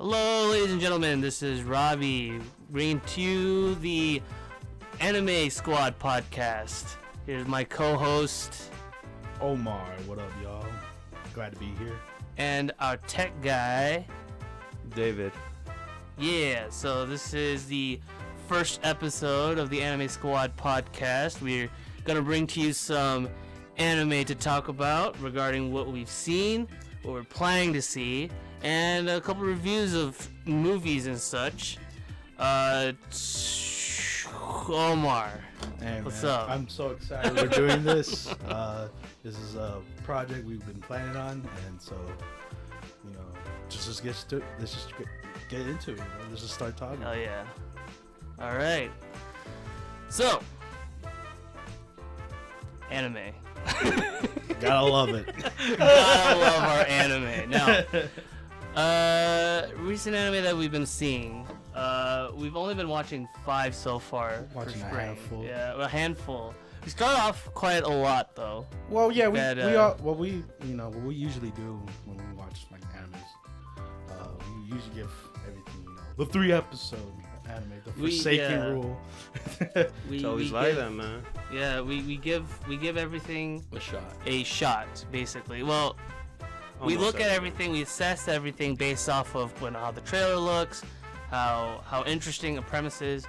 Hello, ladies and gentlemen. This is Robbie bringing to you the Anime Squad podcast. Here's my co-host Omar. What up, y'all? Glad to be here. And our tech guy, David. Yeah, so this is the first episode of the Anime Squad podcast. We're gonna bring to you some anime to talk about regarding what we've seen, what we're planning to see, and a couple reviews of movies and such. Omar, Hey, what's man, up? I'm so excited we're doing this. This is a project we've been planning on, and so, you know, let's just get into it. Let's just start talking. Hell yeah. All right. So, anime. Gotta love it. Gotta love our anime. Now, recent anime that we've been seeing. We've only been watching 5 so far. Watching for a spring. handful. Yeah, a handful. We start off quite a lot though. Well, yeah, That, what we usually do when we watch like animes, we usually give everything, the 3-episode anime, the Forsaken rule. It's always like that, man. Yeah, we give everything A a shot, basically. Well, we Almost look at everything, we assess everything based off of how the trailer looks, how interesting a premise is.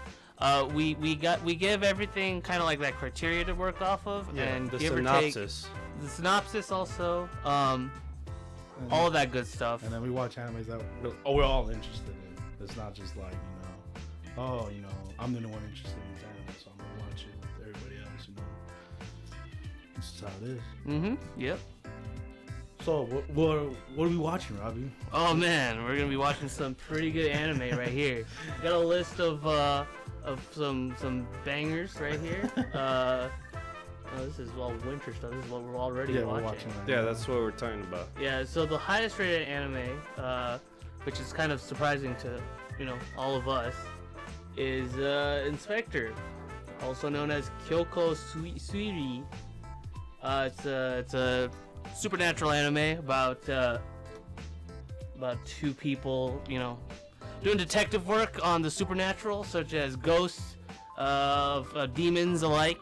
We give everything kind of like that criteria to work off of, and the give synopsis. or take the synopsis also, all of that good stuff. And then we watch animes that we're all interested in. It's not just like, I'm the only one interested in this anime, so I'm gonna watch it with everybody else, This is how it is. Yep. So what are we watching, Robbie? Oh man, we're gonna be watching some pretty good anime right here. Got a list of some bangers right here. This is all winter stuff. This is what we're already We're watching. watching right Yeah, now. that's what we're talking about. Yeah, so the highest rated anime, which is kind of surprising to all of us, is Inspector, also known as Kyoko Suiri. It's a supernatural anime about 2 people, doing detective work on the supernatural, such as ghosts of demons alike.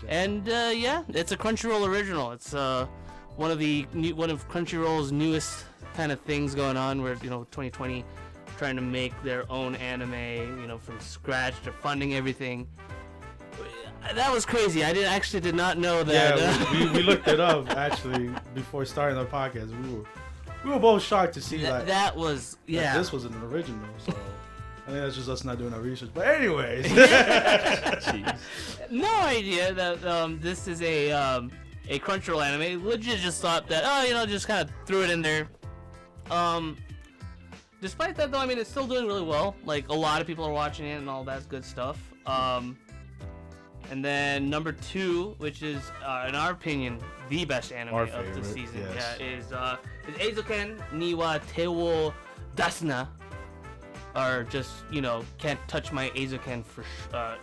And it's a Crunchyroll original. It's one of Crunchyroll's newest kind of things going on, where 2020 trying to make their own anime, from scratch. They're funding everything. That was crazy. I did not know that. Yeah, we looked it up actually before starting the podcast. We were both shocked to see that was that this was an original. So I think that's just us not doing our research. But anyways, Jeez. No idea that this is a Crunchyroll anime. Legit just thought that just kind of threw it in there. Despite that though, it's still doing really well. Like, a lot of people are watching it and all that good stuff. And then number 2, which is in our opinion the best anime of the season, is Eizouken ni wa te wo dasuna, or just can't touch my Eizouken for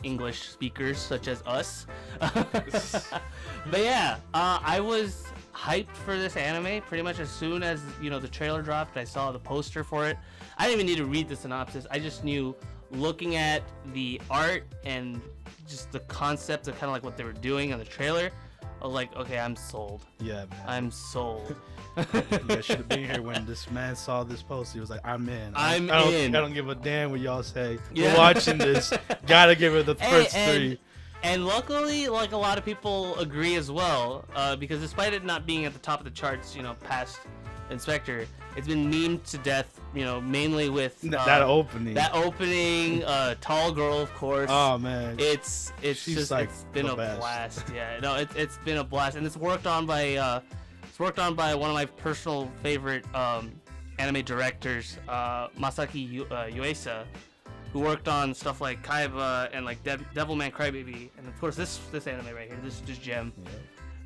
English speakers such as us. But yeah, I was hyped for this anime pretty much as soon as the trailer dropped. I saw the poster for it. I didn't even need to read the synopsis. I just knew, looking at the art and just the concept of kind of like what they were doing on the trailer, I was like, okay, I'm sold. yeah, man. I'm sold. You guys should have been here when this man saw this post. He was like, I'm in. I don't give a damn what y'all say. Yeah. We're watching this. Gotta give it the first 3. And luckily, like, a lot of people agree as well, because despite it not being at the top of the charts, past Inspector, it's been memed to death, mainly with that opening. Tall girl, of course. Oh man, It's just like it's been a best. blast. Yeah, no, it's been a blast, and it's worked on by one of my personal favorite anime directors, Masaki Uesa, who worked on stuff like Kaiba and like Devilman Crybaby, and of course this anime right here, this gem. Yeah.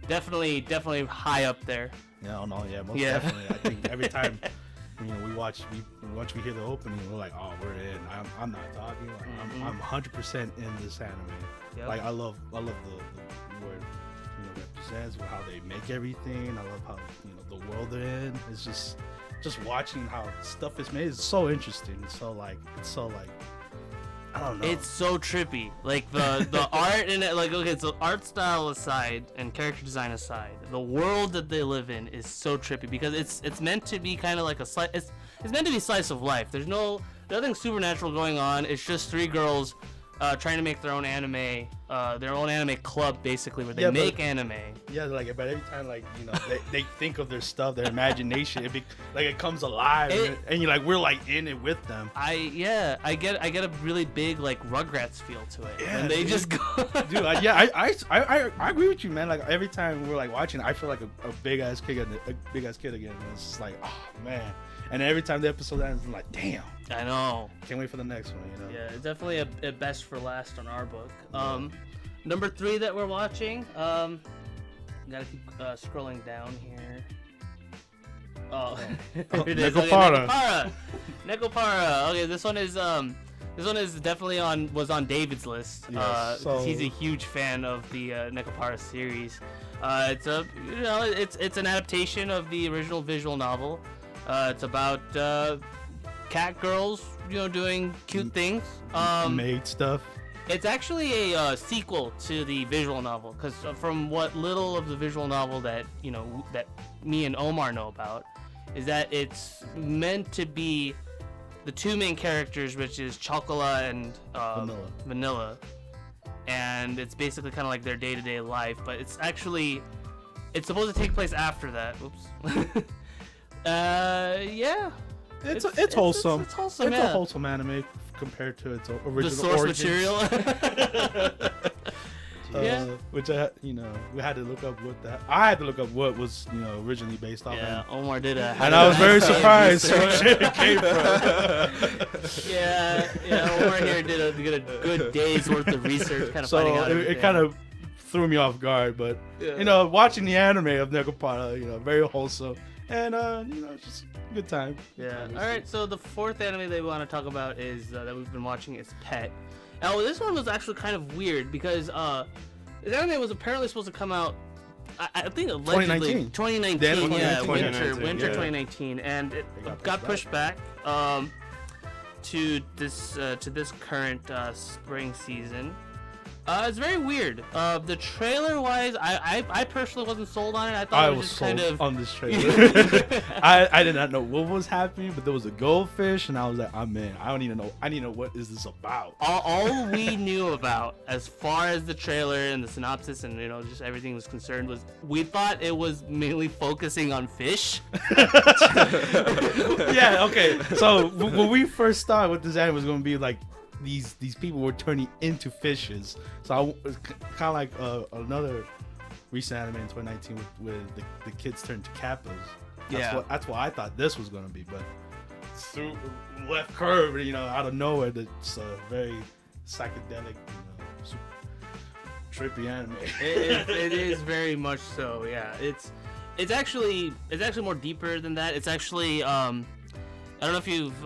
Definitely high up there. Yeah, most definitely. I think every time we hear the opening, we're like, oh, we're in. I'm not talking. Like, I'm 100% in this anime. Yep. Like, I love the word represents, how they make everything. I love how the world they're in. It's just just watching how stuff is made is so interesting. It's so like I don't know. It's so trippy. Like the art in it, like okay, so art style aside and character design aside, the world that they live in is so trippy because it's meant to be kind of like it's meant to be slice of life. There's nothing supernatural going on. It's just three girls trying to make their own anime club basically where they make anime. Yeah, like but every time like you know they think of their stuff, their imagination, it comes alive, and you're like we're like in it with them. I get a really big like Rugrats feel to it when they just go. Dude, I agree with you, man. Like every time we're like watching, I feel like a big ass kid again. And it's just like, oh man. And every time the episode ends, I'm like, damn. I know. Can't wait for the next one, you know? Yeah, it's definitely a best for last on our book. Number 3 that we're watching, gotta keep scrolling down here. Oh, there it is. Nekopara. Okay, Nekopara. Okay, this one is definitely was on David's list. Yes, so... He's a huge fan of the Nekopara series. It's an adaptation of the original visual novel. It's about cat girls, doing cute things. Maid stuff. It's actually a sequel to the visual novel, because from what little of the visual novel that that me and Omar know about, is that it's meant to be the two main characters, which is Chocola and Vanilla, and it's basically kind of like their day-to-day life, but it's supposed to take place after that. Oops. Yeah. It's wholesome. It's wholesome. It's a wholesome anime compared to its original the source origins. material. Yeah. Which we had to look up I had to look up what was originally based off. Yeah, Omar did and I was very surprised where it came from. Yeah. Omar here did a good day's worth of research, kind of finding out. It kind of threw me off guard, but watching the anime of Nekopara, very wholesome. And just a good time. Yeah. All right. So the 4th anime that we want to talk about is that we've been watching is Pet. Now this one was actually kind of weird because this anime was apparently supposed to come out. I think allegedly 2019. Yeah, winter 2019, and it got pushed back to this current spring season. It's very weird. The trailer-wise, I personally wasn't sold on it. I thought it was just sold kind of on this trailer. I did not know what was happening, but there was a goldfish, and I was like, I'm in. I need to know what is this about. All we knew about, as far as the trailer and the synopsis and just everything was concerned, was we thought it was mainly focusing on fish. Yeah. Okay. So when we first thought what this anime was going to be like. These people were turning into fishes, so it's kind of like another recent anime in 2019 with the kids turned to kappas. That's what I thought this was gonna be, but through left curve, out of nowhere, it's a very psychedelic, super trippy anime. It is very much so. Yeah, it's actually more deeper than that. It's actually I don't know if you've.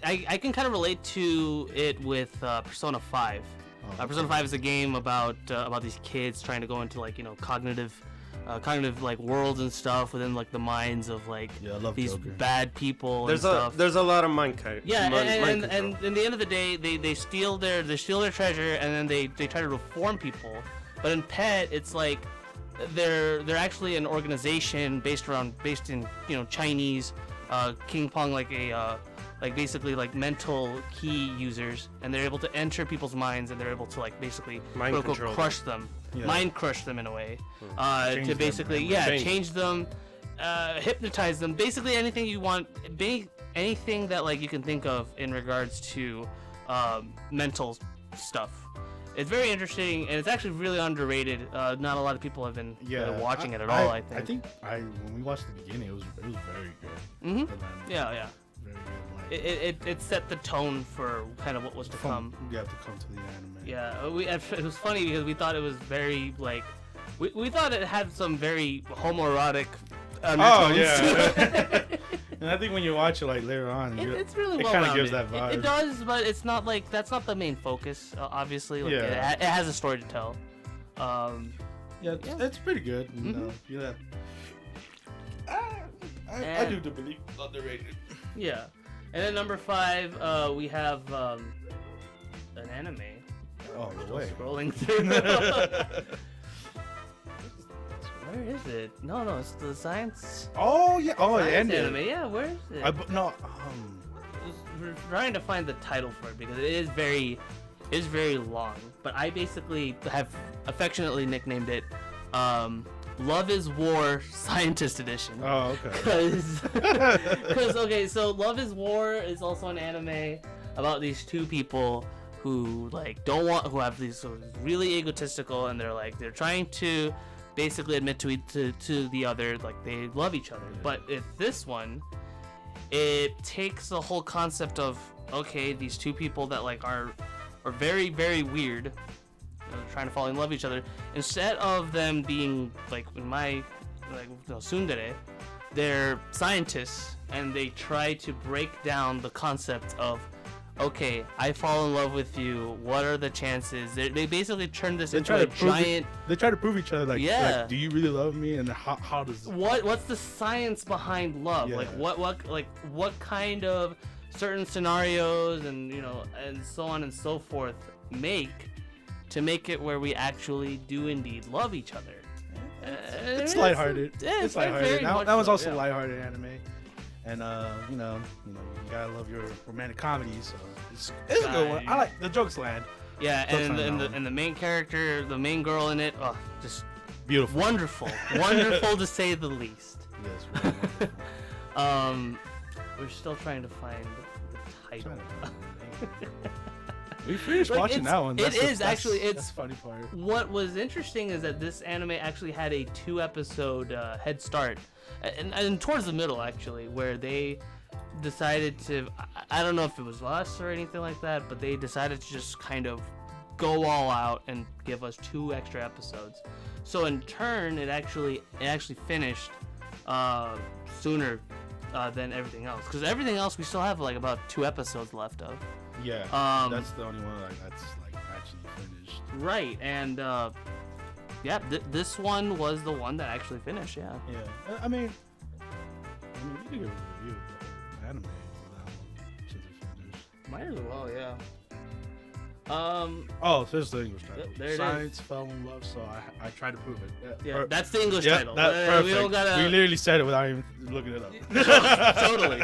I can kind of relate to it with Persona 5. Persona 5 is a game about these kids trying to go into cognitive like worlds and stuff within like the minds of these Joker. Bad people. There's a lot of mind control. Yeah, and in the end of the day, they steal their treasure and then they try to reform people. But in Pet, it's like they're actually an organization based in Chinese. King Pong basically mental key users, and they're able to enter people's minds, and they're able to basically crush them, mind crush them in a way, to basically change them, hypnotize them, basically anything you want, anything that you can think of in regards to mental stuff. It's very interesting, and it's actually really underrated. Not a lot of people have been watching it at all. I think when we watched the beginning, it was very good. Mm-hmm. Yeah. Very good. It set the tone for kind of what was to come. You have to come to the anime. Yeah, it was funny because we thought it was very we thought it had some very homoerotic undertones. Oh yeah. And I think when you watch it later on, it's really it well kind of rounded. gives that vibe. It does, but it's not that's not the main focus. Obviously, it has a story to tell. It's pretty good. Mm-hmm. I do believe underrated. Yeah. And then number 5, we have an anime. Oh, We're no still way. scrolling through. Where is it? No, it's the science. Oh yeah. Oh, science and anime. Yeah, where is it? no. We're trying to find the title for it because it is very long. But I basically have affectionately nicknamed it Love is War Scientist Edition. Oh, okay. Because okay, so Love is War is also an anime about these two people who who have these sort of really egotistical, and they're trying to basically admit to the other like they love each other. But if this one, it takes the whole concept of okay, these two people that are very, very weird, trying to fall in love with each other. Instead of them being tsundere, they're scientists, and they try to break down the concept of okay, I fall in love with you. What are the chances? They basically turn this into a giant. They try to prove each other. Yeah. Do you really love me? And how does? What's the science behind love? Yeah. What kind of certain scenarios and and so on and so forth to make it where we actually do indeed love each other. It's lighthearted. It's lighthearted. That was also yeah. lighthearted anime. And you gotta love your romantic comedies. So it's a good one. I like the jokes land. Yeah, and the main character, the main girl in it, just Beautiful. wonderful, to say the least. Yes. Really wonderful. We're still trying to find the title. We finished watching that one. It's that's the funny part. What was interesting is that this anime actually had a 2-episode head start, and towards the middle actually, where they decided to, I don't know if it was us or anything like that, but they decided to just kind of go all out and give us 2 extra episodes. So in turn, it actually finished sooner than everything else, because everything else we still have about 2 episodes left of. Yeah, that's the only one that's actually finished. Right, and this one was the one that actually finished. Yeah. Yeah, I mean, you can give a review of the anime for that one since it finished. Might as well, yeah. Oh, so it's the English title. There it is. Science fell in love, so I tried to prove it. Yeah, that's the English title. Perfect. We don't gotta. We literally said it without even looking it up. Totally.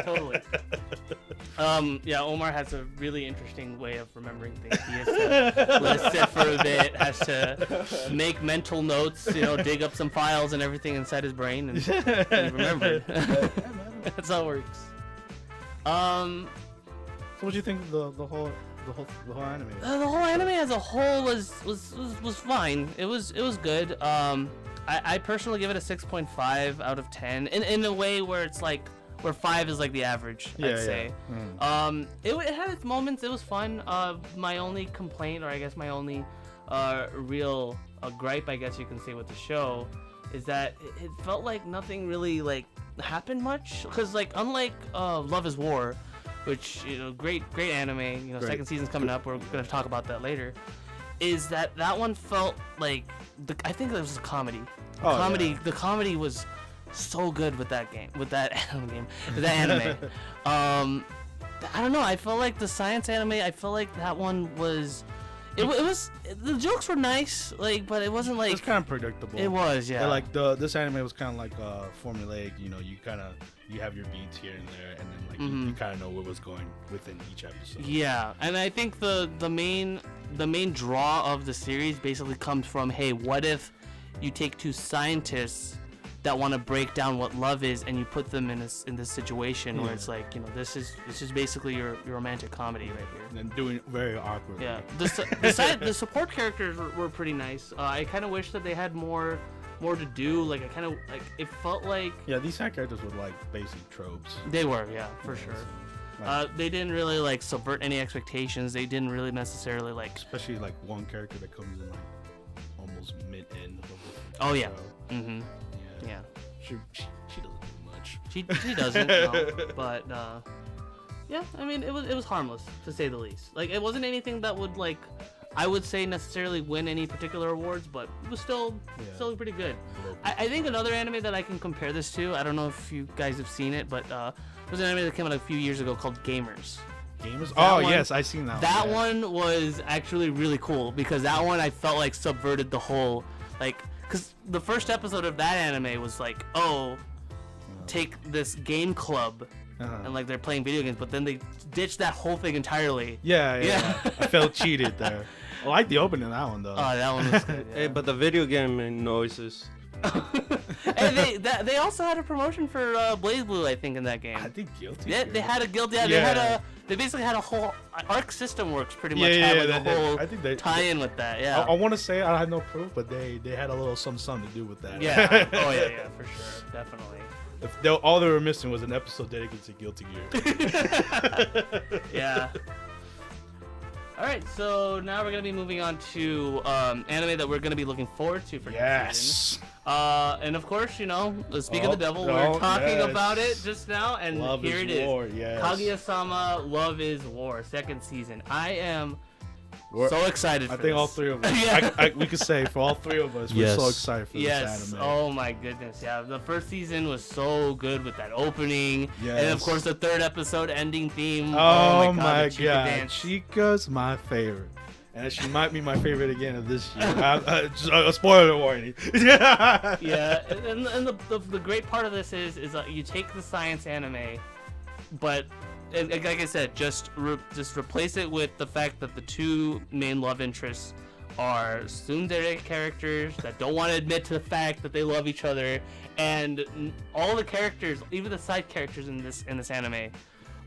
Yeah, Omar has a really interesting way of remembering things. He has to let it sit for a bit, has to make mental notes, dig up some files and everything inside his brain, and remember it. That's how it works. So what do you think of the whole anime? The whole anime as a whole was fine. It was good. I personally give it a 6.5 out of 10 in a way where it's where 5 is the average, I'd say. It had its moments. It was fun. My only complaint, or I guess my only real gripe, I guess you can say, with the show is that it felt like nothing really happened much, because unlike Love is War, which great anime, Great. Second season's coming up, we're going to talk about that later, is that one felt I think it was a comedy. The comedy was so good with that anime. I don't know, I felt like the science anime, I felt like that one was the jokes were nice, but it wasn't It's kind of predictable. It was, yeah. This anime was kind of formulaic. You have your beats here and there, and then you kind of know what was going within each episode. Yeah, and I think the main draw of the series basically comes from, hey, what if you take 2 scientists that want to break down what love is, and you put them in this situation where it's this is basically your romantic comedy right here. And doing very awkward. Yeah, the support characters were pretty nice. I kind of wish that they had more to do. It felt like these side characters were basic tropes. they were, yeah, for sure. They didn't really subvert any expectations. They didn't really necessarily especially one character that comes in almost mid-end of the oh yeah. show. Mm-hmm. Yeah. She doesn't do much. She doesn't, no, but yeah, I mean it was harmless, to say the least. It wasn't anything that would I would say necessarily win any particular awards, but it was still pretty good. I think another anime that I can compare this to, I don't know if you guys have seen it, but there's an anime that came out a few years ago called Gamers. Gamers? Yes, I seen that. That one was actually really cool because that one I felt like subverted the whole, like, because the first episode of that anime was like, take this game club. And like they're playing video games, but then they ditched that whole thing entirely. Yeah. I felt cheated there. I like the opening of that one though. Oh, that one was good. Hey, but the video game noises. And they also had a promotion for Blaze Blue, I think, in that game. I think Guilty. Yeah, they had a guilty. Yeah, they basically had a whole Arc System Works pretty much had like a whole tie-in with that. Yeah. I want to say I have no proof, but they had a little something to do with that. Yeah. Oh yeah, for sure, definitely. All they were missing was an episode dedicated to Guilty Gear. Yeah. All right, so now we're gonna be moving on to anime that we're gonna be looking forward to for next season. And of course, you know, speak of the devil, we're talking about it just now, and Love here it is. War, yes. Kaguya-sama: Love is War, second season. I am so excited for I think this. all three of us. We could say for all three of us, we're so excited for this anime. Oh my goodness, yeah. The first season was so good with that opening, and of course the third episode ending theme. Oh my god, dance. Chica's my favorite, and she might be my favorite again of this year. Just a spoiler warning. Yeah, and the great part of this is you take the science anime, but like I said, just replace it with the fact that the two main love interests are tsundere characters that don't want to admit to the fact that they love each other, and all the characters, even the side characters in this anime,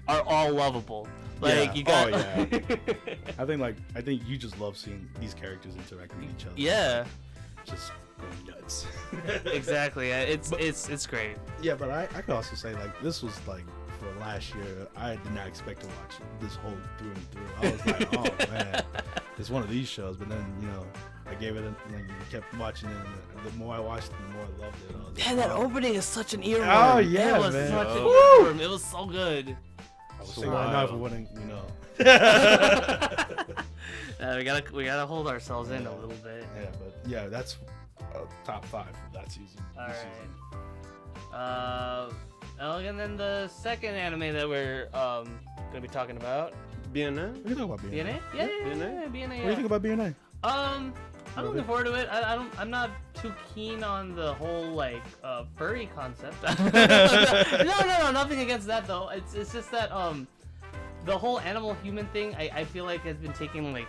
are all lovable. Like you got. I think you just love seeing these characters interact with each other. Yeah. Just going nuts. Exactly. It's great. Yeah, but I could also say like this was like. For last year, I did not expect to watch this whole through and through. I was like, oh man, it's one of these shows. But then, you know, I gave it, kept watching it, and the more I watched it, the more I loved it. I was like, that opening is such an earworm. Oh yeah, it was man. Such an earworm. It was so good. I was saying right now if it wouldn't, you know. We gotta hold ourselves in a little bit. Yeah, but yeah, that's top 5 of that season. All right. And then the second anime that we're gonna be talking about. BNA? We can talk about BNA. BNA? Yeah, BNA. What do you think about BNA? I'm looking forward to it. I'm not too keen on the whole like furry concept. No, nothing against that though. It's just that the whole animal human thing I feel like has been taking like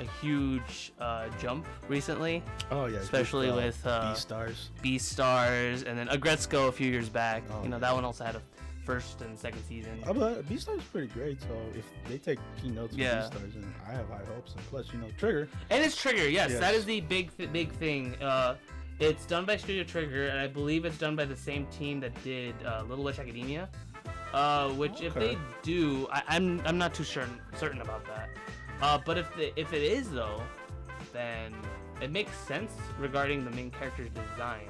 a huge jump recently. Oh yeah, especially with Beastars, and then Agretzko a few years back. Oh, that one also had a first and second season. But Beastars is pretty great. So if they take keynotes from Beastars, and I have high hopes. And plus, Trigger. And it's Trigger. Yes, that is the big thing. It's done by Studio Trigger, and I believe it's done by the same team that did Little Witch Academia. Which if they do, I'm not too certain about that. But if it is though, then it makes sense regarding the main character's design,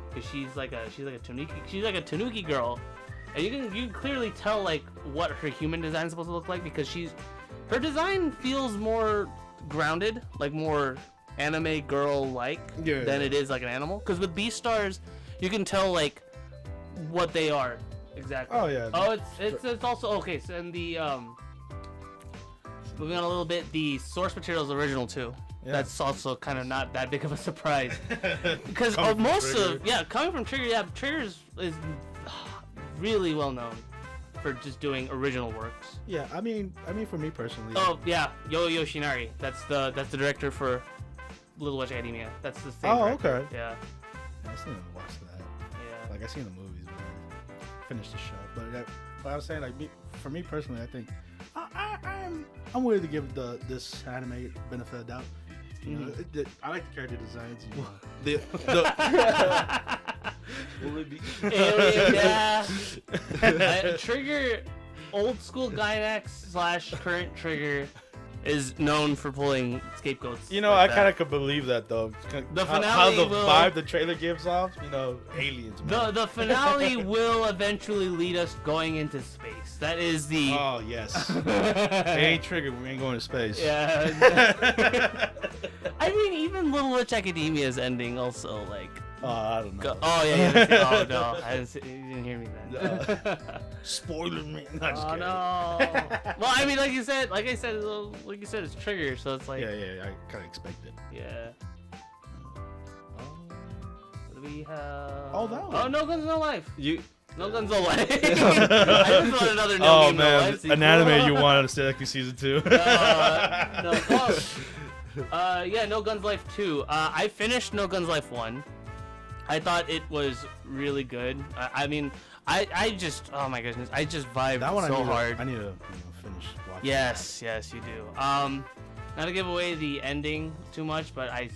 because she's like a tanuki girl, and you can clearly tell like what her human design is supposed to look like, because her design feels more grounded, like more anime girl like than it is like an animal. Because with Beastars, you can tell like what they are exactly. Oh yeah. Oh, it's also okay. So in the moving on a little bit, the source material is original too. Yeah. That's also kind of not that big of a surprise, because coming from Trigger, Trigger is really well known for just doing original works. Yeah, I mean for me personally. Oh yeah, Yo Yoshinari. That's the director for Little Witch Academia. That's the same. Oh director. Okay. Yeah. I still haven't watched that. Yeah. Like I seen the movies, but I finished the show. But I was saying like for me personally, I think I'm willing to give this anime benefit of the doubt. I like the character designs. Will it be? Yeah. Trigger, old school Gainax / current Trigger, is known for pulling scapegoats. I kind of could believe that though. The finale how the vibe the trailer gives off. Aliens. Man. The finale will eventually lead us going into space. that is the. Oh yes. It ain't triggered. We ain't going to space. Yeah. I mean, even Little Witch Academia's ending also like. I don't know. Oh yeah. Oh no, you didn't hear me then. Spoiler me. Oh no. Well, I mean, like I said, it's trigger, so it's like. Yeah. I kind of expect it. Yeah. What do we have? Oh, that one. Oh, No Guns No Life. You No Guns No Life. I just want another No Guns No Life sequel. An anime you wanted to stay like season 2. No. Yeah, No Guns Life 2. I finished No Guns Life 1. I thought it was really good. I mean, I just, oh my goodness, I just vibed That one so hard. I need to finish watching. Yes, you do. Not to give away the ending too much, but I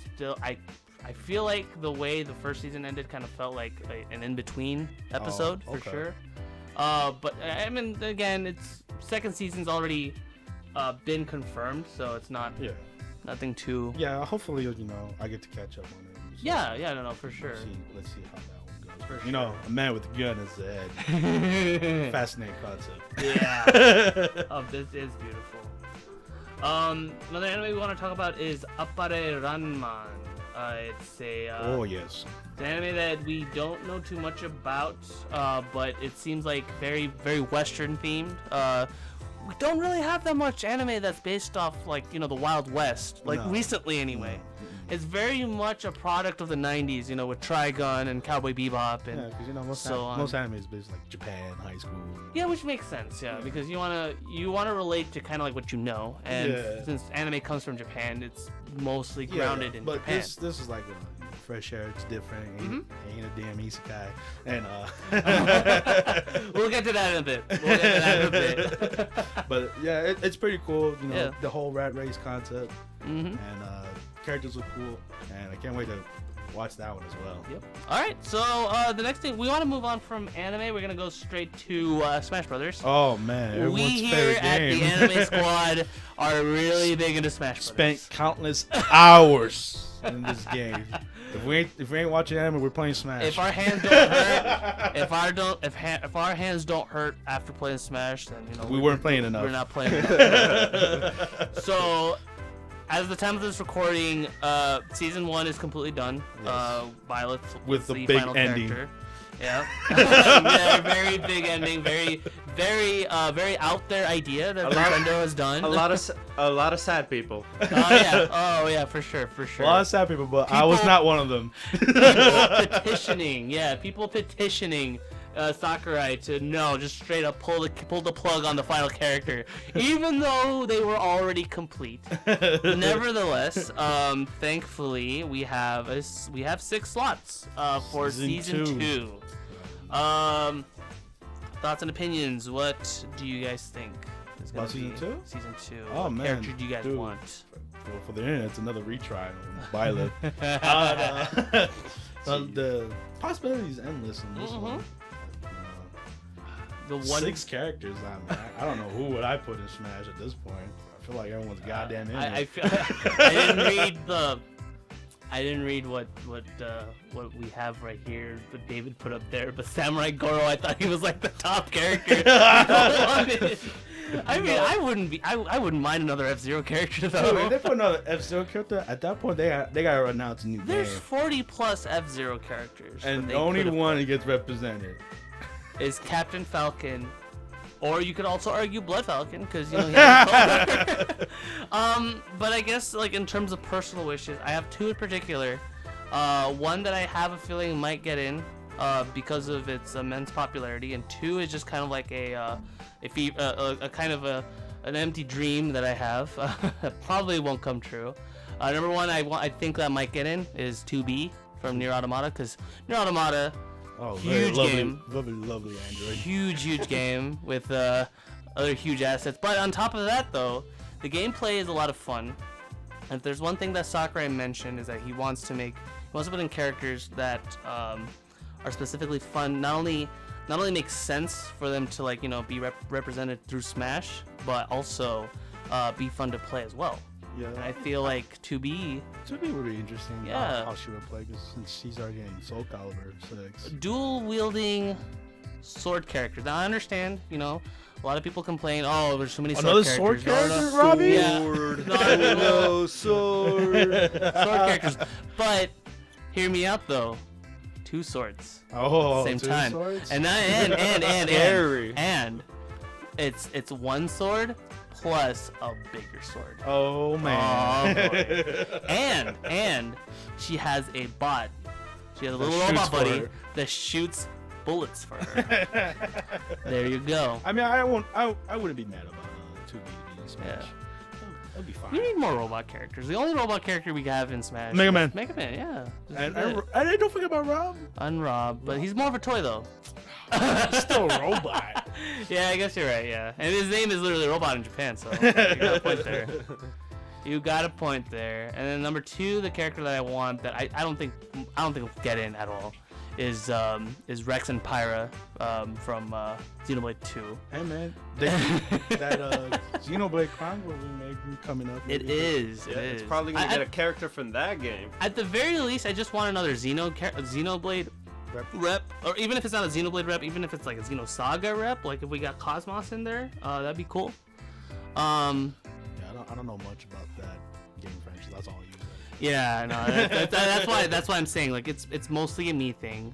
feel like the way the first season ended kind of felt like an in-between episode for sure. But I mean, again, it's second season's already been confirmed, so it's not nothing too. Yeah, hopefully I get to catch up on it. So No, for sure. Let's see how that one goes. A man with a gun is the head. Fascinating concept. Yeah. This is beautiful. Another anime we want to talk about is Appare Ranman. It's a oh yes. It's an anime that we don't know too much about, but it seems like very, very Western themed. We don't really have that much anime that's based off the Wild West, recently anyway. It's very much a product of the 90s, with Trigun and Cowboy Bebop and most anime is based Japan, high school. Yeah, which makes sense, because you wanna relate to kind of like what you know, and since anime comes from Japan, it's mostly grounded in Japan. But this is like fresh air. It's different. Ain't a damn isekai. And we'll get to that in a bit. But yeah, it's pretty cool. The whole rat race concept. And characters look cool, and I can't wait to watch that one as well. Yep. All right, so the next thing we want to move on from anime. We're gonna go straight to Smash Brothers. Oh man, everyone's we here favorite at game. the Anime Squad are really big into Smash Brothers. Spent countless hours in this game. If we ain't watching anime, we're playing Smash. If our hands don't hurt, if our hands don't hurt after playing Smash, then we weren't playing enough. We're not playing enough. So. As the time of this recording, season 1 is completely done. Yes. Violet with the big final ending. Character. Yeah. Very big ending. Very, very out there idea that Nintendo has done. A lot of sad people. Oh yeah, for sure. A lot of sad people, but I was not one of them. People petitioning Sakurai to just straight up pull the plug on the final character, even though they were already complete. Nevertheless, thankfully we have 6 slots for season 2. Thoughts and opinions. What do you guys think is gonna about season 2? Season 2. Oh what man, character do you guys want? Well, for the internet, it's another retry on Violet. The possibility is endless in this one. The 6 characters. I don't know who would I put in Smash at this point. I feel like everyone's goddamn in it. I didn't read what we have right here, but David put up there. But Samurai Goro, I thought he was like the top character. I mean, I wouldn't mind another F-Zero character though. If they put another F-Zero character, at that point they gotta announce a new There's game. 40 plus F-Zero characters, and only one gets represented. Is Captain Falcon, or you could also argue Blood Falcon because he has but I guess in terms of personal wishes, I have 2 in particular. One that I have a feeling might get in because of its immense popularity, and 2 is just kind of like a kind of an empty dream that I have. That probably won't come true. Number 1, I think that might get in is 2B from Nier Automata, because Nier Automata. Oh, huge game. Lovely Android. Huge game with other huge assets. But on top of that, though, the gameplay is a lot of fun. And if there's one thing that Sakurai mentioned is that he wants to put in characters that are specifically fun. Not only makes sense for them to be represented through Smash, but also be fun to play as well. Yeah. And I feel like 2B would be interesting. Yeah. How she would play, because since she's already in Soul Calibur 6. Dual wielding sword characters. Now I understand, you know, a lot of people complain, oh, there's so many Another sword sword characters. character, Robbie? Yeah. Sword. No, Sword. sword characters. But hear me out though. 2 swords. Oh, Same 2 time. swords? And Scary. and it's 1 sword plus a bigger sword. Oh man. Oh, boy. and she has a bot. She has a little shoots robot for buddy her. that shoots bullets for her. There you go. I mean, I wouldn't be mad about 2B in Smash. Yeah. That'd be fine. We need more robot characters. The only robot character we have in Smash Mega is Man. Mega Man, yeah. And don't forget about Rob. Unrob, but he's more of a toy though. Still a robot. Yeah, I guess you're right. Yeah, and his name is literally Robot in Japan, so you got a point there. You got a point there. And then number 2, the character that I want that I don't think will get in at all is Rex and Pyra from Xenoblade 2. Hey man, that Xenoblade Chronicle remake coming up. It is. It is. It's probably gonna get a character from that game. At the very least, I just want another Xenoblade rep, or even if it's not a Xenoblade rep, even if it's like a Xenosaga rep, like if we got Cosmos in there, that'd be cool. Yeah, I don't know much about that game franchise. That's all you. Yeah, no, that's why I'm saying like it's mostly a me thing,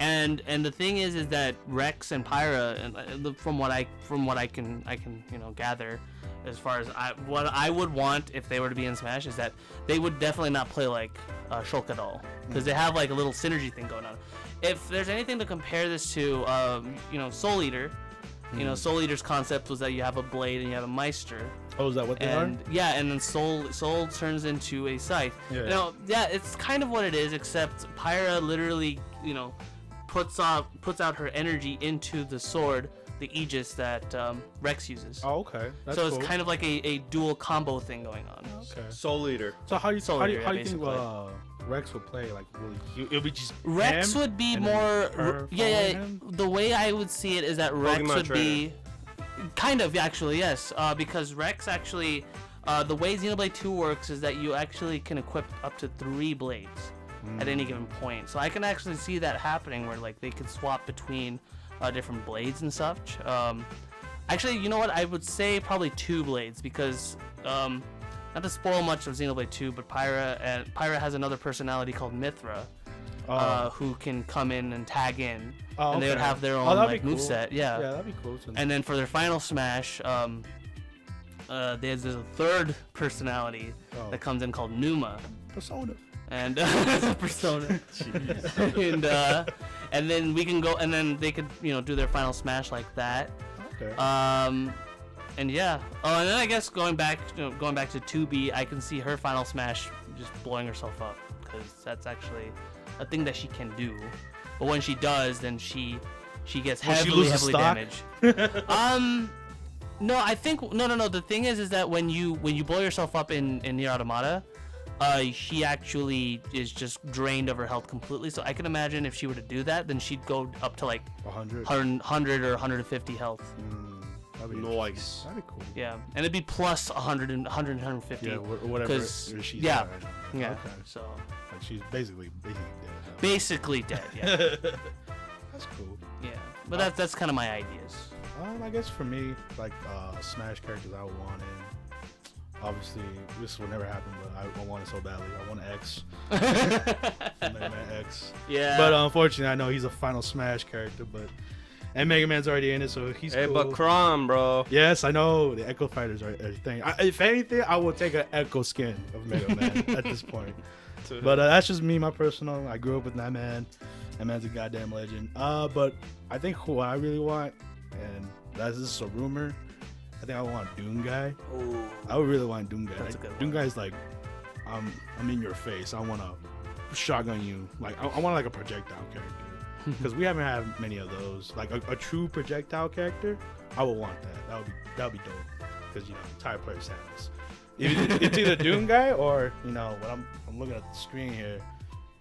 and the thing is that Rex and Pyra, and from what I can gather, as far as what I would want if they were to be in Smash is that they would definitely not play like Shulk at all, because they have like a little synergy thing going on. If there's anything to compare this to, Soul Eater. You know, Soul Eater's concept was that you have a blade and you have a Meister. Oh, is that what they are? Yeah, and then Soul turns into a scythe. Yeah. It's kind of what it is, except Pyra literally, puts out her energy into the sword, the Aegis that Rex uses. Oh, okay. That's so it's cool. kind of like a dual combo thing going on. Okay. Soul Eater. So how do you think basically. Rex would play? Like, it'll be just Rex him would be and then more. her Yeah. following him? The way I would see it is that Rex Pokemon would trainer. be. Kind of, actually, yes. Because Rex actually. The way Xenoblade 2 works is that you actually can equip up to 3 blades at any given point. So I can actually see that happening where like they could swap between different blades and such. Actually, you know what? I would say probably 2 blades because. Not to spoil much of Xenoblade 2, but Pyra has another personality called Mithra, who can come in and tag in, and they would have their own moveset. Yeah. Yeah, that'd be cool. And then for their final smash, there's a 3rd personality that comes in called Numa. Persona. And Persona. and then we can go, and then they could do their final smash like that. Okay. And yeah. Oh, and then I guess going back to 2B, I can see her final smash just blowing herself up because that's actually a thing that she can do. But when she does, then she gets heavily damaged. No, I think no. The thing is that when you blow yourself up in Nier Automata, she actually is just drained of her health completely. So I can imagine if she were to do that, then she'd go up to like 100 or 150 health. That'd be nice. That'd be cool. Yeah, and it'd be plus 100 and 150. Yeah, whatever she's at right now. Yeah. Okay. So like she's basically dead. basically dead. Yeah. That's cool. Yeah, but that's kind of my ideas. I guess for me, like Smash characters I would want in. Obviously, this will never happen, but I want it so badly. I want X. Mega Man X. Yeah. But unfortunately, I know he's a final Smash character, and Mega Man's already in it, so he's Hey, cool. but Crom, bro. Yes, I know. The Echo Fighters are a thing. If anything, I will take an Echo skin of Mega Man at this point. But that's just me, my personal. I grew up with that man. That man's a goddamn legend. But I think who I really want, and that's just a rumor, I think I want Doom Guy. Ooh. I would really want Doom Guy. That's a good Doom one. Guy's like, I'm in your face. I want to shotgun you. Like I want like a projectile character. Because we haven't had many of those. Like a true projectile character, I would want that. That would be dope. Because entire players have this. It's either Doom Guy or when I'm looking at the screen here,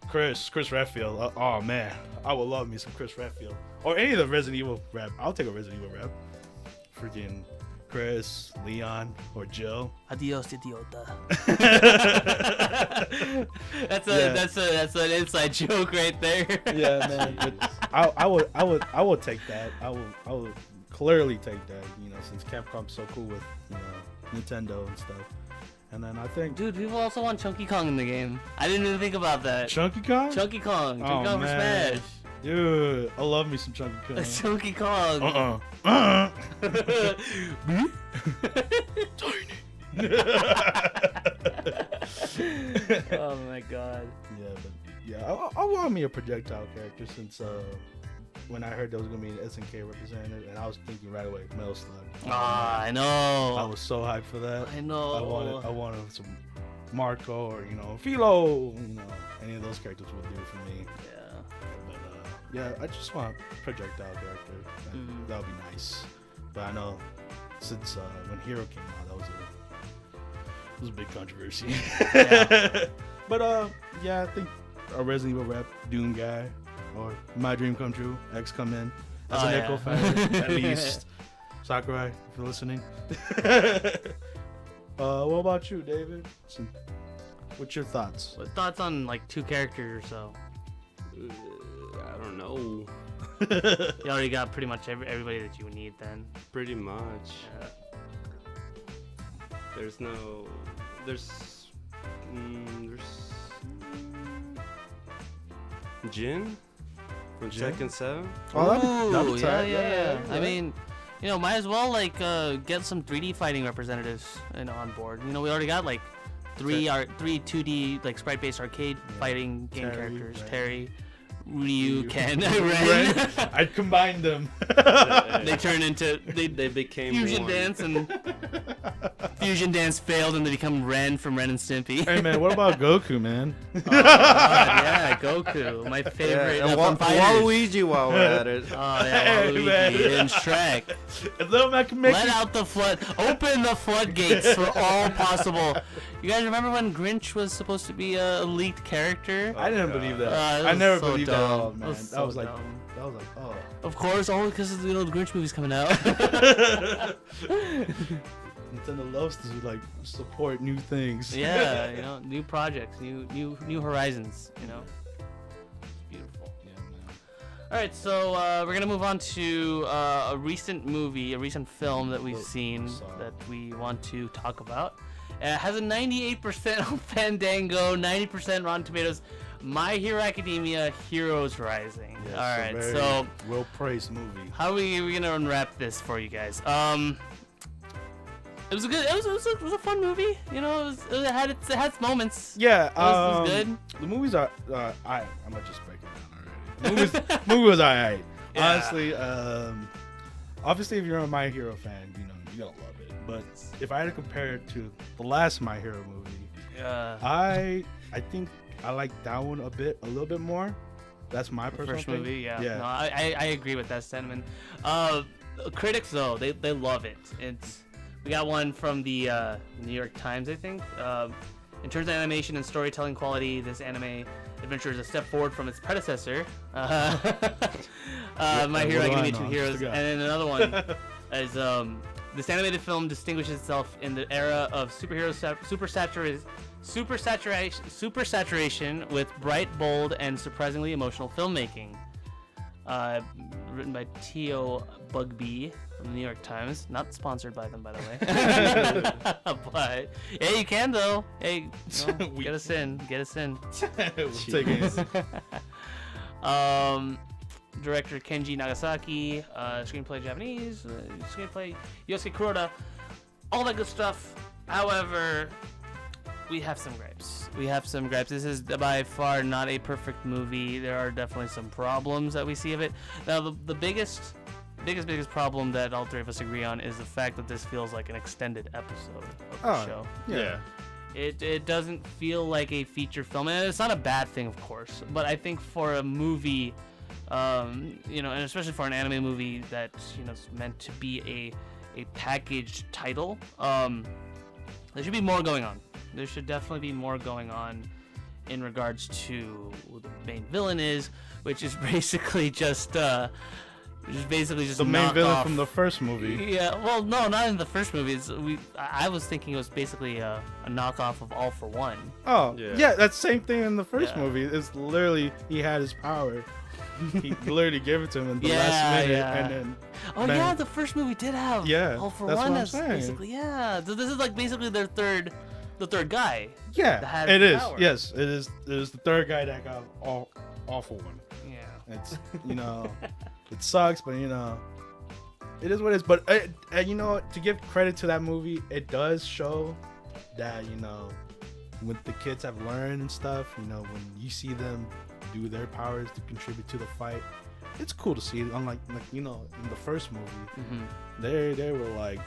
Chris Redfield. Oh man, I would love me some Chris Redfield or any of the Resident Evil rap. I'll take a Resident Evil rap. Freaking Chris, Leon, or Jill. Adios, idiota. That's Yeah. that's an inside joke right there. Yeah, man. But I would take that. I would clearly take that. You know, since Capcom's so cool with Nintendo and stuff. And then I think Dude, people also want Chunky Kong in the game. I didn't even think about that. Chunky Kong. Chunky Kong for man. Smash. Dude, I love me some Chunky Kong. Chunky Kong. Tiny. Oh my god. I want me a projectile character since when I heard there was gonna be an SNK representative, and I was thinking right away Metal Slug. Ah, I know. I was so hyped for that. I know. I wanted some Marco or Philo. Any of those characters would do for me. Yeah. But I just want a projectile character. That would be nice. But I know since when Hero came out, that was a big controversy. Yeah. But I think a Resident Evil rep, Doom guy, or My Dream Come True, X come in as an Echo fan at least. Sakurai, if you're listening. What about you, David? What's your thoughts? What thoughts on like 2 characters or so? I don't know. You already got pretty much everybody that you would need then. Pretty much. Yeah. There's Jin from Jin? Tekken 7. Oh, that'd Ooh, be yeah, tight. yeah. I Yeah. mean, might as well like get some 3D fighting representatives on board. We already got like three 2D like sprite-based arcade fighting game Terry, characters. right. Terry, Ryu, Ken, Ren. Ren. I'd combine them. They turn into They became fusion one. dance, and fusion dance failed, and they become Ren from Ren and Stimpy. Hey man, what about Goku, man? Oh, God, yeah, Goku, my favorite. Yeah, and from fighters. Waluigi while we're at it. Oh yeah, Hey, man. Waluigi and Shrek. Little Mac can make Let out the flood. Open the floodgates for all possible. You guys remember when Grinch was supposed to be a leaked character? I didn't believe that. That I was never so believed that at all, dumb. man. was That so was like, dumb. oh. Of course, only because the Grinch movie's coming out. Nintendo loves to like support new things. Yeah, new projects, new horizons. Beautiful. Yeah, man. All right, so we're gonna move on to a recent movie, a recent film that we've seen that we want to talk about. It has a 98% on Fandango, 90% Rotten Tomatoes. My Hero Academia: Heroes Rising. Yes, All right, very so well praised movie. how are we gonna unwrap this for you guys? It was a good. It was a fun movie. It had its moments. Yeah, It was good. The movies are. I'm gonna just break it down already. Movie was alright. Yeah. Honestly, obviously, if you're a My Hero fan, you're gonna love it. But if I had to compare it to the last My Hero movie, I think I like that one a little bit more. That's my personal First opinion. movie, yeah. Yeah. No, I agree with that sentiment. Critics though, they love it. We got one from the New York Times, I think. In terms of animation and storytelling quality, this anime adventure is a step forward from its predecessor, My Hero Academia 2 Heroes. And then another one is this animated film distinguishes itself in the era of superhero super saturation with bright, bold, and surprisingly emotional filmmaking. Written by T.O. Bugbee from the New York Times. Not sponsored by them, by the way. But yeah, you can though. Hey, get us in. We'll take it. Director Kenji Nagasaki. Screenplay Japanese. Screenplay Yosuke Kuroda. All that good stuff. However, we have some gripes. This is by far not a perfect movie. There are definitely some problems that we see of it. Now, the biggest problem that all three of us agree on is the fact that this feels like an extended episode of the show. Yeah. It doesn't feel like a feature film, and it's not a bad thing, of course. But I think for a movie, and especially for an anime movie that is meant to be a packaged title, there should be more going on. There should definitely be more going on in regards to who the main villain is, which is basically just which is basically just The main knock villain off. from the first movie. Yeah, well, no, not in the first movie. I was thinking it was basically a knockoff of All for One. Oh, Yeah. yeah, that's the same thing in the first Yeah. movie. It's literally he had his power. He literally gave it to him in the Yeah, last minute, yeah. and then Oh Man. yeah, the first movie did have Yeah, All for that's One what I'm as saying. basically So this is like basically the third guy. that yeah, had it is. power. Yes, it is. It is the third guy that got all for one. Yeah. It's it sucks, but it is what it is. But to give credit to that movie, it does show that when the kids have learned and stuff, when you see them do their powers to contribute to the fight, it's cool to see. Unlike in the first movie, they were like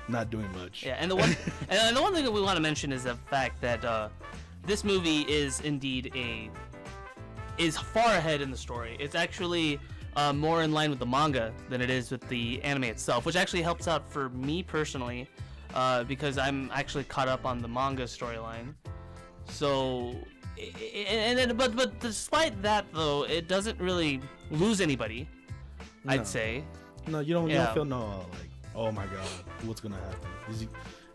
not doing much. Yeah, and the one and the one thing that we want to mention is the fact that this movie is indeed is far ahead in the story. It's actually more in line with the manga than it is with the anime itself, which actually helps out for me personally because I'm actually caught up on the manga storyline. So, but despite that though, it doesn't really lose anybody. No. I'd say. No, you don't Yeah. feel like, oh my god, what's gonna happen?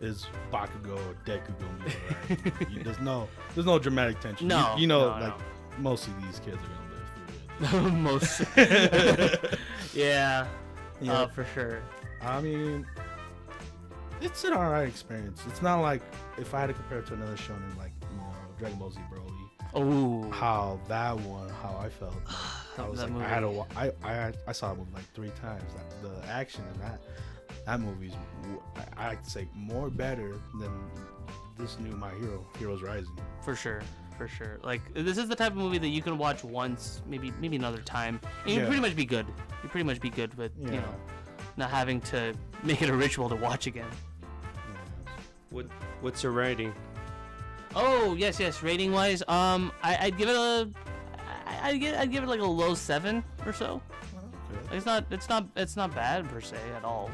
Is Bakugo or Deku gonna be alright? There's no dramatic tension. No, like most of these kids are gonna live through it. Most. yeah. Yeah. For sure. I mean, it's an alright experience. It's not like if I had to compare it to another shonen like Dragon Ball Z Broly. Oh. How I felt. I was That like, I saw the movie like 3 times. The action in that movie's, I'd say, more better than this new My Heroes Rising. For sure. Like this is the type of movie that you can watch once, maybe another time, and you pretty much be good. You pretty much be good with not having to make it a ritual to watch again. What's your rating? Oh yes. Rating wise, I'd give it I'd give it like a low 7 or so. Okay. It's not bad per se at all.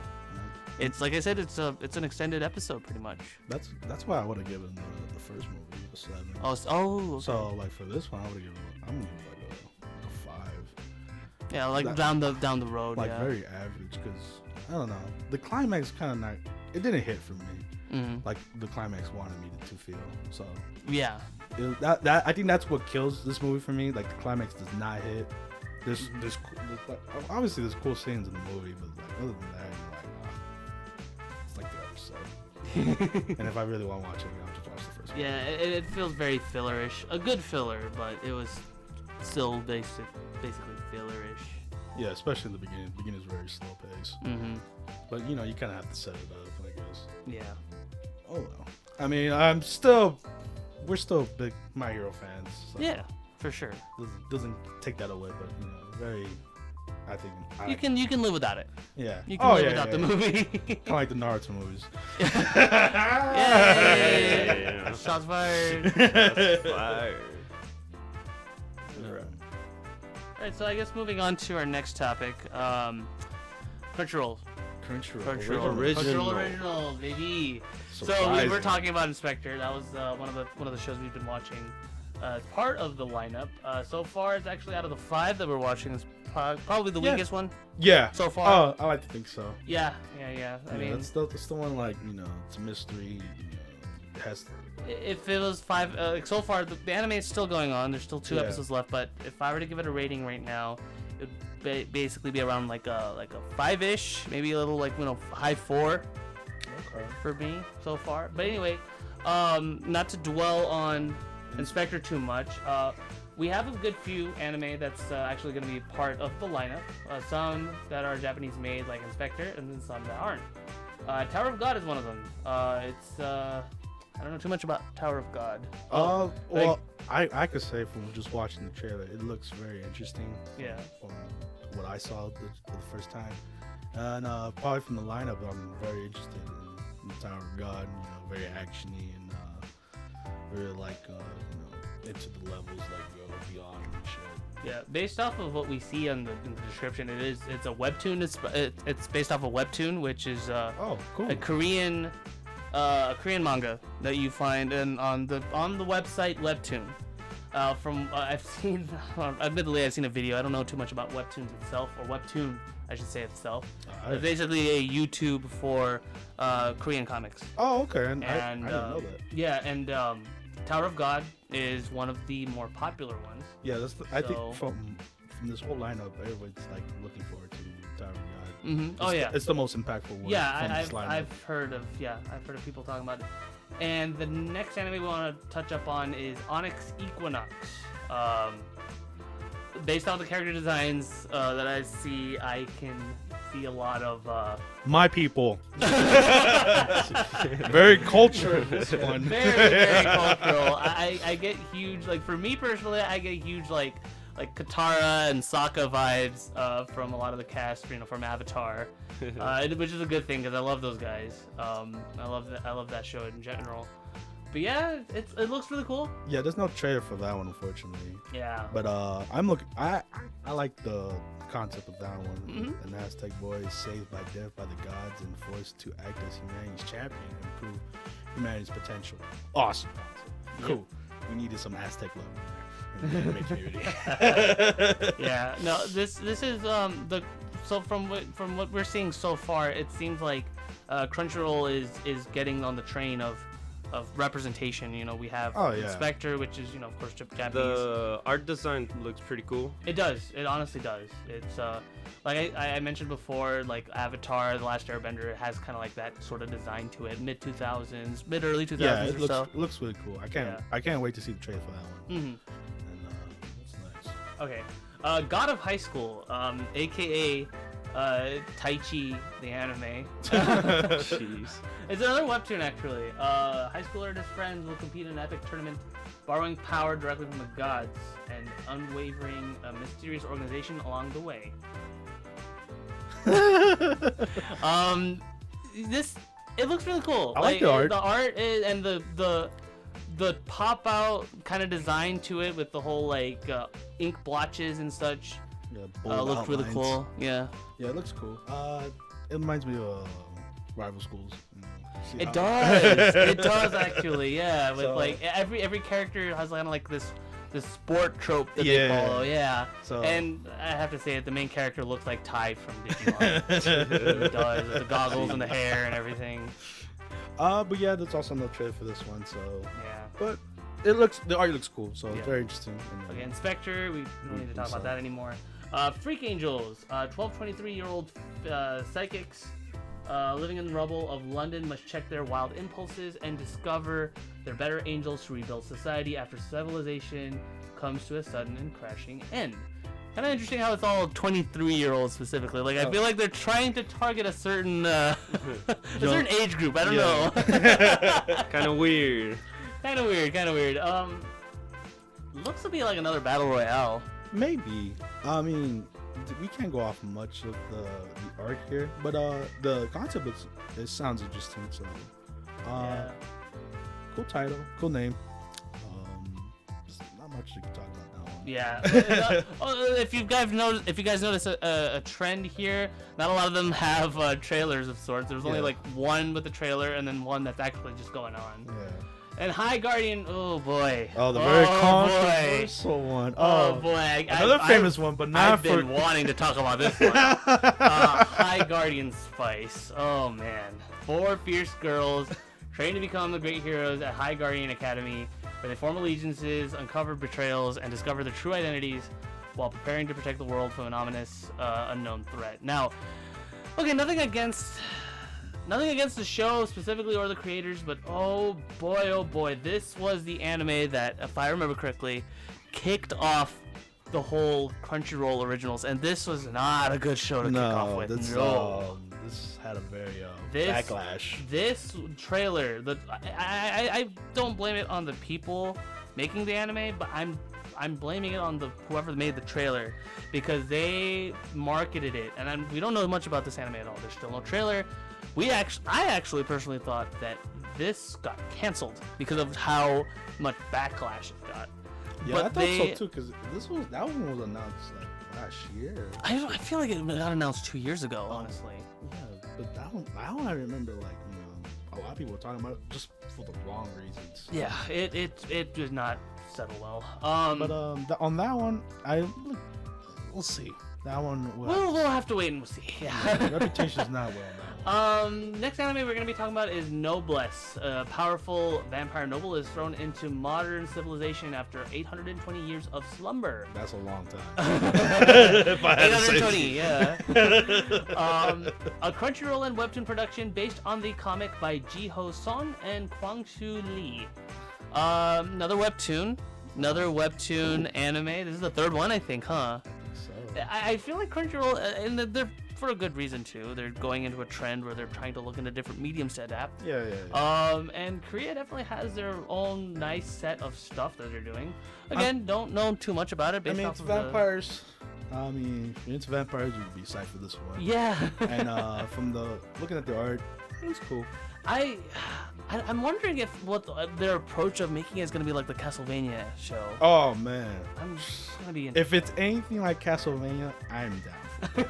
It's like I said, it's an extended episode pretty much. That's why I would have given the first movie a 7. Okay. So like for this one, I'm gonna give it like a 5. Yeah, like down the road. Like yeah. very average, because I don't know. The climax kind of not. It didn't hit for me. Mm-hmm. Like the climax wanted me to feel. So Yeah. that I think that's what kills this movie for me. Like the climax does not hit. There's like, obviously there's cool scenes in the movie, but like other than that, you're like, it's like the episode. And if I really want to watch it, I'll just watch the first one. Yeah, it feels very fillerish. A good filler, but it was still basically fillerish. Yeah, especially in the beginning. The beginning is very slow pace. Mm-hmm. But you kind of have to set it up, I guess. Yeah. Oh well. I mean, we're still big My Hero fans. So Yeah, for sure. doesn't take that away, but very. I think You can live without it. Yeah. You can live without the yeah. movie. Kind of like the Naruto movies. Yay! Yeah. Shots fired. Fire. Alright, so I guess moving on to our next topic, Crunchyroll. Crunchyroll. Original, baby. So we Surprising. were talking about Inspector. That was one of the shows we've been watching. Part of the lineup. So far, it's actually out of the 5 that we're watching. It's probably the weakest one Yeah. so far. Oh, I like to think so. Yeah. I mean, it's the one like it's a mystery. It has. if it was 5, like so far the anime is still going on. There's still 2 Yeah. episodes left. But if I were to give it a rating right now, it would basically be around like a 5-ish, maybe a little high 4 Okay. for me so far. But anyway, not to dwell on Inspector too much. We have a good few anime that's actually going to be part of the lineup. Some that are Japanese made, like Inspector, and then some that aren't. Tower of God is one of them. I don't know too much about Tower of God. Well, I could say from just watching the trailer, it looks very interesting. Yeah. From what I saw for the first time, and probably from the lineup, I'm very interested in the Tower of God. Very actiony and really like into the levels like go beyond and shit. Yeah, based off of what we see in the description, it's a webtoon. It's based off a webtoon, which is Oh, cool. a Korean manga that you find on the website Webtoon. From I've seen, admittedly, I've seen a video. I don't know too much about Webtoons itself, or Webtoon, I should say itself. It's basically a YouTube for Korean comics. Oh, okay. And I didn't know that. Yeah, and Tower of God is one of the more popular ones. Yeah, I think from this whole lineup, everybody's like looking forward to Tower of God. Mm-hmm. Oh yeah, it's the most impactful one. Yeah, I've heard of people talking about it. And the next anime we want to touch up on is Onyx Equinox. Based on the character designs that I see, I can see a lot of my people. Very cultural this one. Very cultural. I get huge, like for me personally, I get huge like Katara and Sokka vibes from a lot of the cast, from Avatar, which is a good thing because I love those guys. I love that show in general. But yeah, it looks really cool. Yeah, there's no trailer for that one, unfortunately. Yeah. But I like the concept of that one. Mm-hmm. An Aztec boy is saved by death by the gods and forced to act as humanity's champion and improve humanity's potential. Awesome concept. Cool. We needed some Aztec love in the anime community. Yeah. No, this is from what we're seeing so far, it seems like Crunchyroll is getting on the train of representation. We have Inspector, which is of course Japanese. The art design looks pretty cool. It does. It honestly does. It's like I mentioned before, like Avatar: The Last Airbender has kind of like that sort of design to it, mid early 2000s. Yeah, it looks really cool. I can't wait to see the trailer for that one. Mm-hmm. And that's nice. Okay, God of High School, aka Taichi the anime. Jeez. It's another webtoon actually. High schooler and his friends will compete in an epic tournament, borrowing power directly from the gods and unwavering a mysterious organization along the way. It looks really cool. I like the art. The art is, and the pop out kind of design to it with the whole like ink blotches and such. Yeah, looks really cool. Yeah. Yeah, it looks cool. It reminds me of rival schools. It does. It does actually. Yeah, with like every character has kind of like this sport trope that they follow. Yeah. So, and I have to say that the main character looks like Ty from Digimon. He does, with the goggles and the hair and everything. But yeah, there's also no trailer for this one. So yeah. But the art looks cool. So it's very interesting. Okay, Inspector. We don't need to talk about that anymore. Freak Angels, 12 23-year-old psychics living in the rubble of London must check their wild impulses and discover they're better angels to rebuild society after civilization comes to a sudden and crashing end. Kind of interesting how it's all 23-year-olds specifically. Like I feel like they're trying to target a certain certain age group. I don't know. Kind of weird. Kind of weird. Looks to be like another battle royale. Maybe. I mean, we can't go off much of the art here, but the concept it sounds interesting. So, cool title, cool name. Not much you can talk about that one. Yeah. If you guys notice a trend here, not a lot of them have trailers of sorts. There's only like one with a trailer, and then one that's actually just going on. Yeah. And High Guardian, oh boy. Oh, the very controversial one. Oh boy. Another famous one, but not I've been wanting to talk about this one. High Guardian Spice. Oh man. 4 fierce girls trained to become the great heroes at High Guardian Academy, where they form allegiances, uncover betrayals, and discover their true identities while preparing to protect the world from an ominous, unknown threat. Now, okay, nothing against the show specifically or the creators, but oh boy, this was the anime that, if I remember correctly, kicked off the whole Crunchyroll originals, and this was not a good show to kick off with. This had a very backlash. This trailer, I don't blame it on the people making the anime, but I'm blaming it on whoever made the trailer, because they marketed it, and we don't know much about this anime at all. There's still no trailer. I actually personally thought that this got canceled because of how much backlash it got. Yeah, but I thought so too, because that one was announced like last year. I feel like it got announced 2 years ago, honestly. Yeah, but that one I remember like a lot of people are talking about it just for the wrong reasons. Yeah, it did not settle well. But on that one, we'll see. That one, we'll have to wait and see. Yeah. Reputation's not well known. Next anime we're gonna be talking about is Noblesse. A powerful vampire noble is thrown into modern civilization after 820 years of slumber. That's a long time. If I had to say 820, yeah. A Crunchyroll and webtoon production based on the comic by Ji-Ho Son and Kwang-Soo Lee. Another webtoon anime. This is the third one, I think, huh? I feel like Crunchyroll, and they're for a good reason too. They're going into a trend where they're trying to look into different mediums to adapt. Yeah. And Korea definitely has their own nice set of stuff that they're doing. Again, don't know too much about it. I mean, it's vampires. I mean, if it's vampires, you'd be psyched for this one. Yeah. And from looking at the art, it was cool. I'm wondering if their approach of making it is going to be like the Castlevania show. Oh man, I'm gonna be. If it's anything like Castlevania, I'm down. All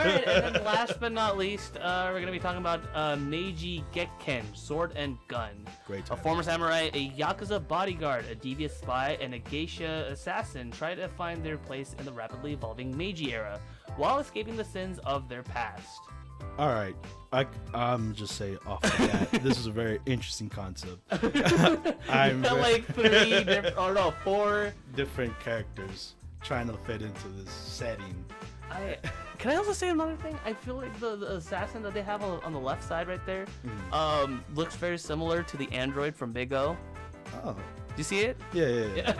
right, and then last but not least, we're going to be talking about Meiji Gekken, Sword and Gun. Great A time. former samurai, a Yakuza bodyguard, a devious spy, and a geisha assassin try to find their place in the rapidly evolving Meiji era while escaping the sins of their past. All right, I'm just say off the bat, this is a very interesting concept. I'm like 4 different characters trying to fit into this setting. Can I also say another thing? I feel like the assassin that they have on the left side right there looks very similar to the android from Big O. Oh. Do you see it? Yeah.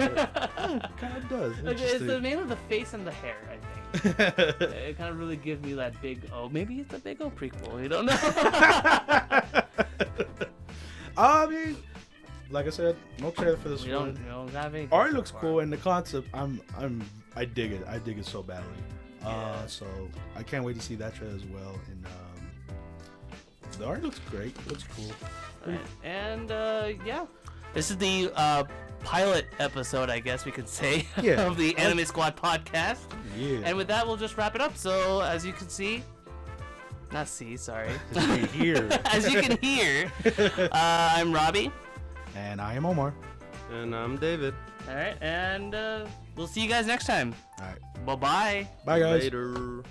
Kind of does. It's the name of the face and the hair, I think. It kind of really gives me that Big O. Maybe it's a Big O prequel. You don't know. I mean, like I said, no trailer for this one. We don't have any. Art looks cool, and the concept, I dig it. I dig it so badly. So I can't wait to see that trailer as well. And the art looks great. Looks cool. Right. And yeah, this is the pilot episode, I guess we could say, of the Anime Squad podcast. Yeah. And with that, we'll just wrap it up. So as you can see, sorry. As you can hear. As you can hear, I'm Robbie. And I am Omar. And I'm David. All right, and we'll see you guys next time. All right. Bye-bye. Bye, guys. Later.